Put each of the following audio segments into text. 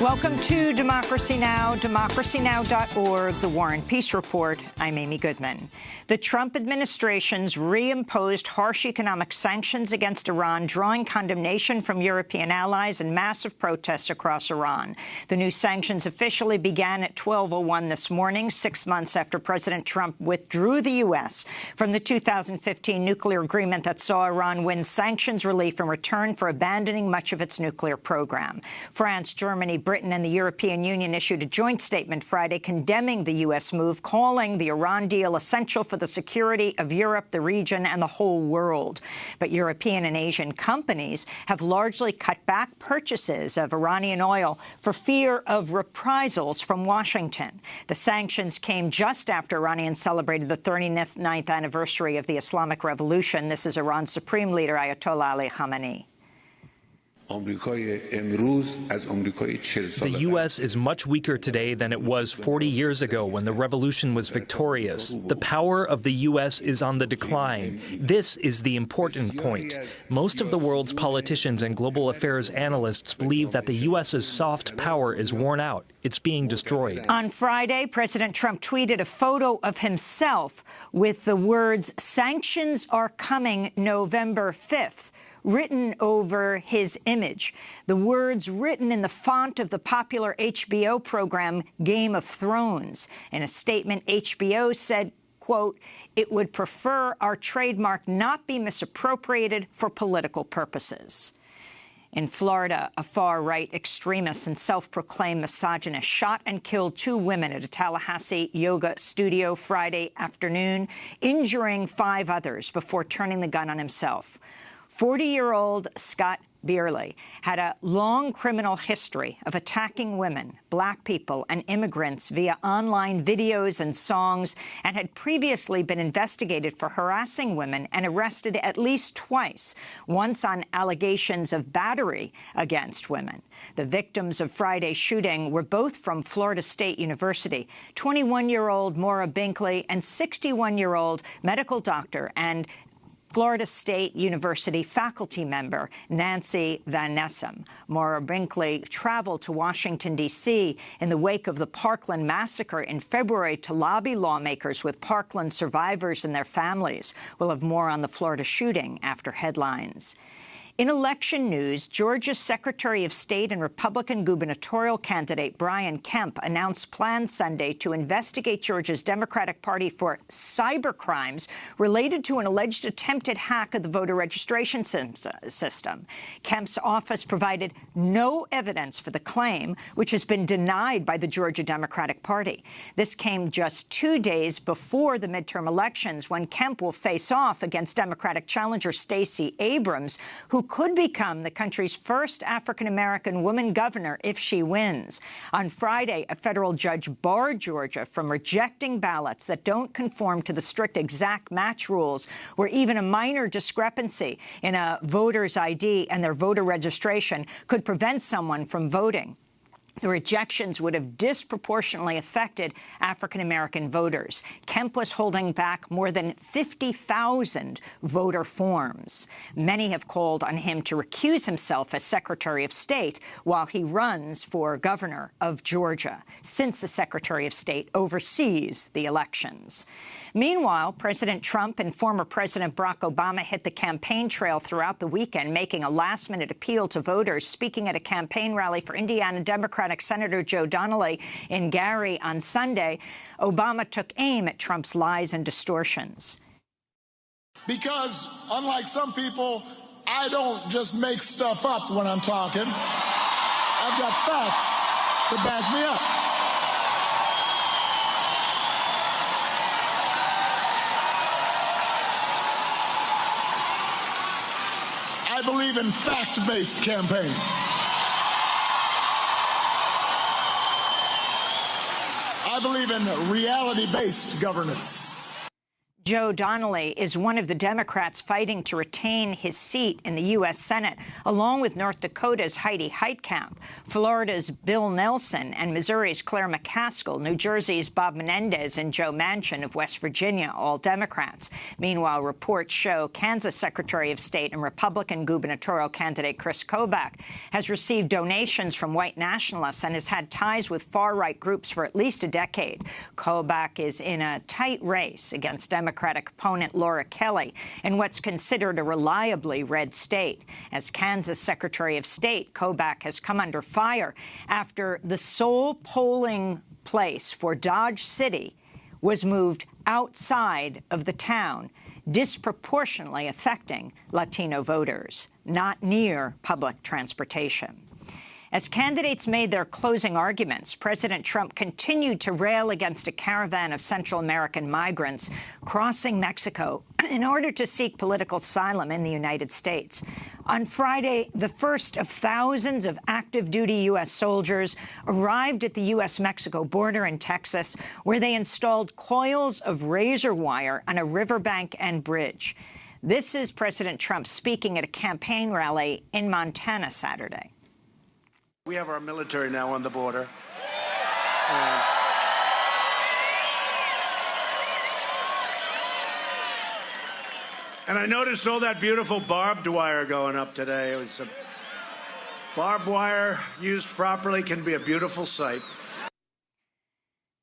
Welcome to Democracy Now!, democracynow.org, The War and Peace Report. I'm Amy Goodman. The Trump administration's reimposed harsh economic sanctions against Iran, drawing condemnation from European allies and massive protests across Iran. The new sanctions officially began at 12:01 this morning, 6 months after President Trump withdrew the U.S. from the 2015 nuclear agreement that saw Iran win sanctions relief in return for abandoning much of its nuclear program. France, Germany, Britain and the European Union issued a joint statement Friday condemning the U.S. move, calling the Iran deal essential for the security of Europe, the region, and the whole world. But European and Asian companies have largely cut back purchases of Iranian oil for fear of reprisals from Washington. The sanctions came just after Iranians celebrated the 39th anniversary of the Islamic Revolution. This is Iran's Supreme Leader, Ayatollah Ali Khamenei. The U.S. is much weaker today than it was 40 years ago when the revolution was victorious. The power of the U.S. is on the decline. This is the important point. Most of the world's politicians and global affairs analysts believe that the U.S.'s soft power is worn out. It's being destroyed. On Friday, President Trump tweeted a photo of himself with the words, "Sanctions are coming November 5th." written over his image. The words written in the font of the popular HBO program Game of Thrones. In a statement, HBO said, quote, "It would prefer our trademark not be misappropriated for political purposes." In Florida, a far-right extremist and self-proclaimed misogynist shot and killed 2 women at a Tallahassee yoga studio Friday afternoon, injuring 5 others before turning the gun on himself. 40-year-old Scott Beerley had a long criminal history of attacking women, black people, and immigrants via online videos and songs, and had previously been investigated for harassing women and arrested at least twice, once on allegations of battery against women. The victims of Friday's shooting were both from Florida State University, 21-year-old Maura Binkley and 61-year-old medical doctor and Florida State University faculty member Nancy Van Nessem. Maura Binkley traveled to Washington, D.C. in the wake of the Parkland massacre in February to lobby lawmakers with Parkland survivors and their families. We'll have more on the Florida shooting after headlines. In election news, Georgia's Secretary of State and Republican gubernatorial candidate Brian Kemp announced plans Sunday to investigate Georgia's Democratic Party for cyber crimes related to an alleged attempted hack of the voter registration system. Kemp's office provided no evidence for the claim, which has been denied by the Georgia Democratic Party. This came just 2 days before the midterm elections, when Kemp will face off against Democratic challenger Stacey Abrams, who could become the country's first African-American woman governor if she wins. On Friday, a federal judge barred Georgia from rejecting ballots that don't conform to the strict exact match rules, where even a minor discrepancy in a voter's ID and their voter registration could prevent someone from voting. The rejections would have disproportionately affected African-American voters. Kemp was holding back more than 50,000 voter forms. Many have called on him to recuse himself as Secretary of State while he runs for governor of Georgia, since the Secretary of State oversees the elections. Meanwhile, President Trump and former President Barack Obama hit the campaign trail throughout the weekend, making a last-minute appeal to voters. Speaking at a campaign rally for Indiana Democratic Senator Joe Donnelly in Gary on Sunday, Obama took aim at Trump's lies and distortions. Because, unlike some people, I don't just make stuff up when I'm talking. I've got facts to back me up. I believe in fact-based campaigning. I believe in reality-based governance. Joe Donnelly is one of the Democrats fighting to retain his seat in the U.S. Senate, along with North Dakota's Heidi Heitkamp, Florida's Bill Nelson, and Missouri's Claire McCaskill, New Jersey's Bob Menendez, and Joe Manchin of West Virginia, all Democrats. Meanwhile, reports show Kansas Secretary of State and Republican gubernatorial candidate Chris Kobach has received donations from white nationalists and has had ties with far-right groups for at least a decade. Kobach is in a tight race against Democratic opponent Laura Kelly in what's considered a reliably red state. As Kansas Secretary of State, Kobach has come under fire after the sole polling place for Dodge City was moved outside of the town, disproportionately affecting Latino voters, not near public transportation. As candidates made their closing arguments, President Trump continued to rail against a caravan of Central American migrants crossing Mexico in order to seek political asylum in the United States. On Friday, the first of thousands of active-duty U.S. soldiers arrived at the USMexico border in Texas, where they installed coils of razor wire on a riverbank and bridge. This is President Trump speaking at a campaign rally in Montana Saturday. We have our military now on the border. And I noticed all that beautiful barbed wire going up today. It was barbed wire used properly can be a beautiful sight.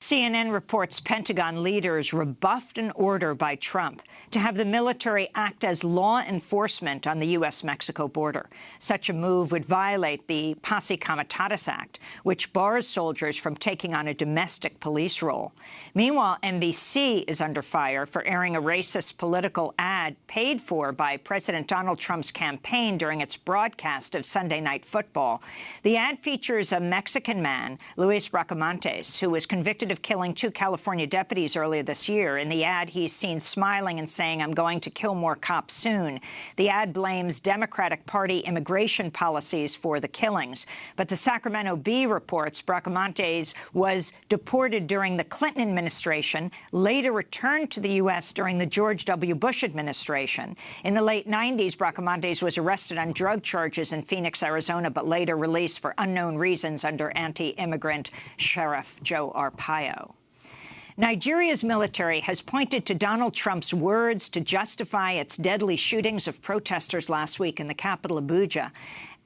CNN reports Pentagon leaders rebuffed an order by Trump to have the military act as law enforcement on the U.S.-Mexico border. Such a move would violate the Posse Comitatus Act, which bars soldiers from taking on a domestic police role. Meanwhile, NBC is under fire for airing a racist political ad paid for by President Donald Trump's campaign during its broadcast of Sunday Night Football. The ad features a Mexican man, Luis Bracamontes, who was convicted of killing 2 California deputies earlier this year. In the ad, he's seen smiling and saying, "I'm going to kill more cops soon." The ad blames Democratic Party immigration policies for the killings. But the Sacramento Bee reports Bracamontes was deported during the Clinton administration, later returned to the U.S. during the George W. Bush administration. In the late 90s, Bracamontes was arrested on drug charges in Phoenix, Arizona, but later released for unknown reasons under anti-immigrant Sheriff Joe Arpaio. Nigeria's military has pointed to Donald Trump's words to justify its deadly shootings of protesters last week in the capital, Abuja.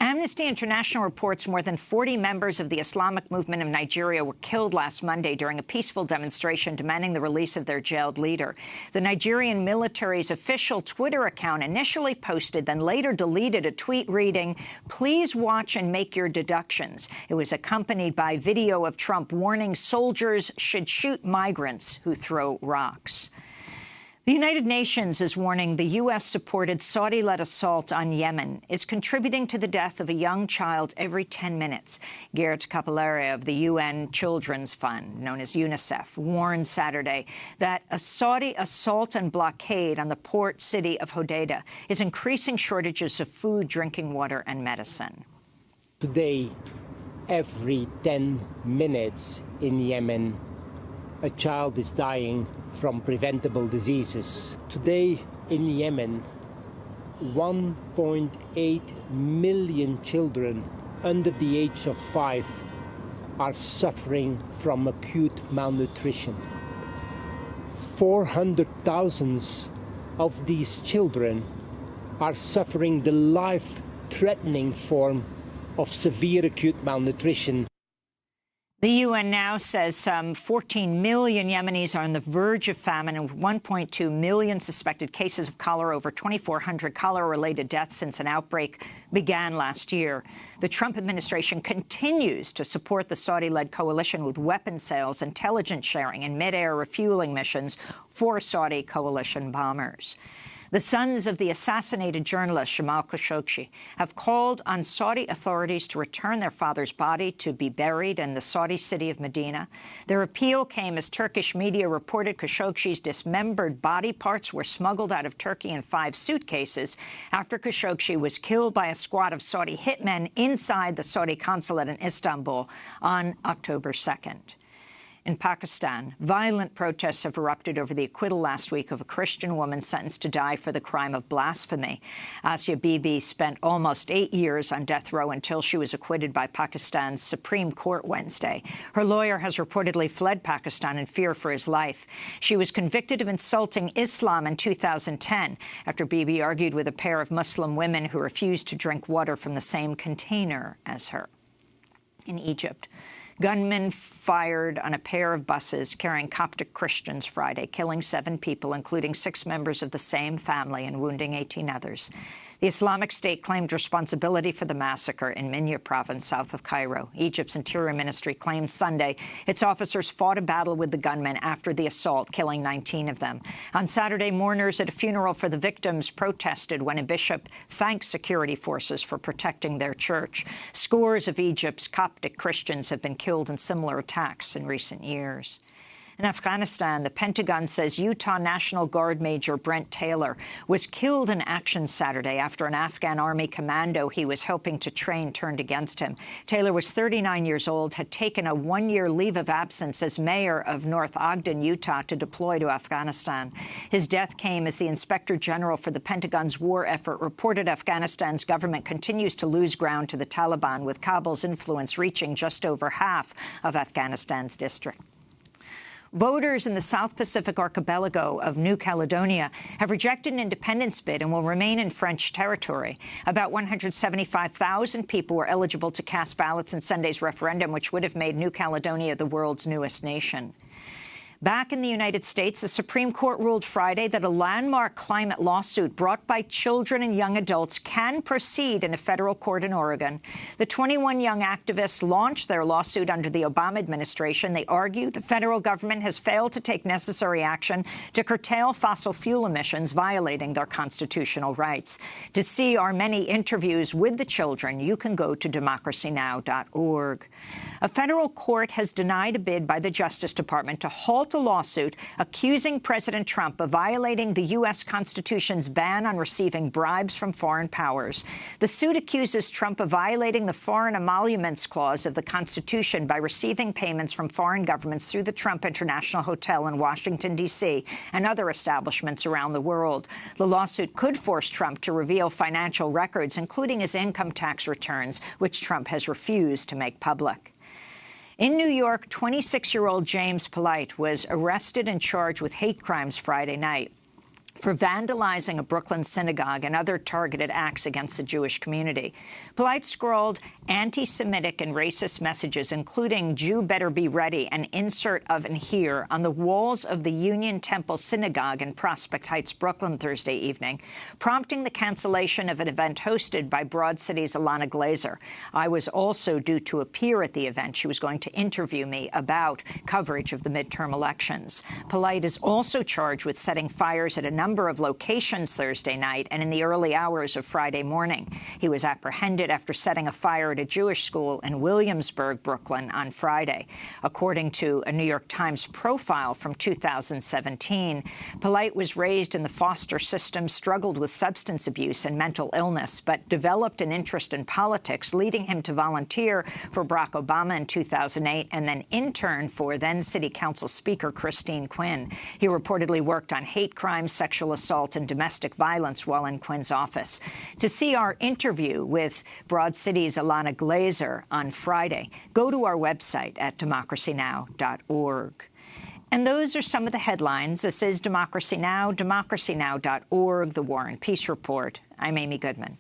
Amnesty International reports more than 40 members of the Islamic movement of Nigeria were killed last Monday during a peaceful demonstration demanding the release of their jailed leader. The Nigerian military's official Twitter account initially posted, then later deleted a tweet reading, "Please watch and make your deductions." It was accompanied by video of Trump warning soldiers should shoot migrants who throw rocks. The United Nations is warning the U.S.-supported Saudi-led assault on Yemen is contributing to the death of a young child every 10 minutes. Gerd Capillere of the UN Children's Fund, known as UNICEF, warned Saturday that a Saudi assault and blockade on the port city of Hodeidah is increasing shortages of food, drinking water, and medicine. Today, every 10 minutes in Yemen, a child is dying from preventable diseases. Today in Yemen, 1.8 million children under the age of 5 are suffering from acute malnutrition. 400,000 of these children are suffering the life-threatening form of severe acute malnutrition. The UN now says some 14 million Yemenis are on the verge of famine and 1.2 million suspected cases of cholera, over 2,400 cholera-related deaths since an outbreak began last year. The Trump administration continues to support the Saudi-led coalition with weapon sales, intelligence sharing, and mid-air refueling missions for Saudi coalition bombers. The sons of the assassinated journalist Jamal Khashoggi have called on Saudi authorities to return their father's body to be buried in the Saudi city of Medina. Their appeal came as Turkish media reported Khashoggi's dismembered body parts were smuggled out of Turkey in 5 suitcases after Khashoggi was killed by a squad of Saudi hitmen inside the Saudi consulate in Istanbul on October 2nd. In Pakistan, violent protests have erupted over the acquittal last week of a Christian woman sentenced to die for the crime of blasphemy. Asia Bibi spent almost 8 years on death row until she was acquitted by Pakistan's Supreme Court Wednesday. Her lawyer has reportedly fled Pakistan in fear for his life. She was convicted of insulting Islam in 2010 after Bibi argued with a pair of Muslim women who refused to drink water from the same container as her. In Egypt, gunmen fired on a pair of buses carrying Coptic Christians Friday, killing 7 people, including 6 members of the same family, and wounding 18 others. The Islamic State claimed responsibility for the massacre in Minya province, south of Cairo. Egypt's Interior Ministry claimed Sunday its officers fought a battle with the gunmen after the assault, killing 19 of them. On Saturday, mourners at a funeral for the victims protested when a bishop thanked security forces for protecting their church. Scores of Egypt's Coptic Christians have been killed in similar attacks in recent years. In Afghanistan, the Pentagon says Utah National Guard Major Brent Taylor was killed in action Saturday after an Afghan army commando he was helping to train turned against him. Taylor was 39 years old, had taken a 1-year leave of absence as mayor of North Ogden, Utah, to deploy to Afghanistan. His death came as the Inspector General for the Pentagon's war effort reported Afghanistan's government continues to lose ground to the Taliban, with Kabul's influence reaching just over half of Afghanistan's district. Voters in the South Pacific archipelago of New Caledonia have rejected an independence bid and will remain in French territory. About 175,000 people were eligible to cast ballots in Sunday's referendum, which would have made New Caledonia the world's newest nation. Back in the United States, the Supreme Court ruled Friday that a landmark climate lawsuit brought by children and young adults can proceed in a federal court in Oregon. The 21 young activists launched their lawsuit under the Obama administration. They argue the federal government has failed to take necessary action to curtail fossil fuel emissions, violating their constitutional rights. To see our many interviews with the children, you can go to democracynow.org. A federal court has denied a bid by the Justice Department to halt a lawsuit accusing President Trump of violating the U.S. Constitution's ban on receiving bribes from foreign powers. The suit accuses Trump of violating the Foreign Emoluments Clause of the Constitution by receiving payments from foreign governments through the Trump International Hotel in Washington, D.C., and other establishments around the world. The lawsuit could force Trump to reveal financial records, including his income tax returns, which Trump has refused to make public. In New York, 26-year-old James Polite was arrested and charged with hate crimes Friday night for vandalizing a Brooklyn synagogue and other targeted acts against the Jewish community. Polite scrawled anti-Semitic and racist messages, including "Jew better be ready" and "insert oven here" on the walls of the Union Temple Synagogue in Prospect Heights, Brooklyn, Thursday evening, prompting the cancellation of an event hosted by Broad City's Ilana Glazer. I was also due to appear at the event. She was going to interview me about coverage of the midterm elections. Polite is also charged with setting fires at a number of locations Thursday night and in the early hours of Friday morning. He was apprehended after setting a fire at a Jewish school in Williamsburg, Brooklyn, on Friday. According to a New York Times profile from 2017, Polite was raised in the foster system, struggled with substance abuse and mental illness, but developed an interest in politics, leading him to volunteer for Barack Obama in 2008 and then intern for then City Council Speaker Christine Quinn. He reportedly worked on hate crimes, sexual assault, and domestic violence while in Quinn's office. To see our interview with Broad City's Ilana Glazer on Friday, go to our website at democracynow.org. And those are some of the headlines. This is Democracy Now!, democracynow.org, The War and Peace Report. I'm Amy Goodman.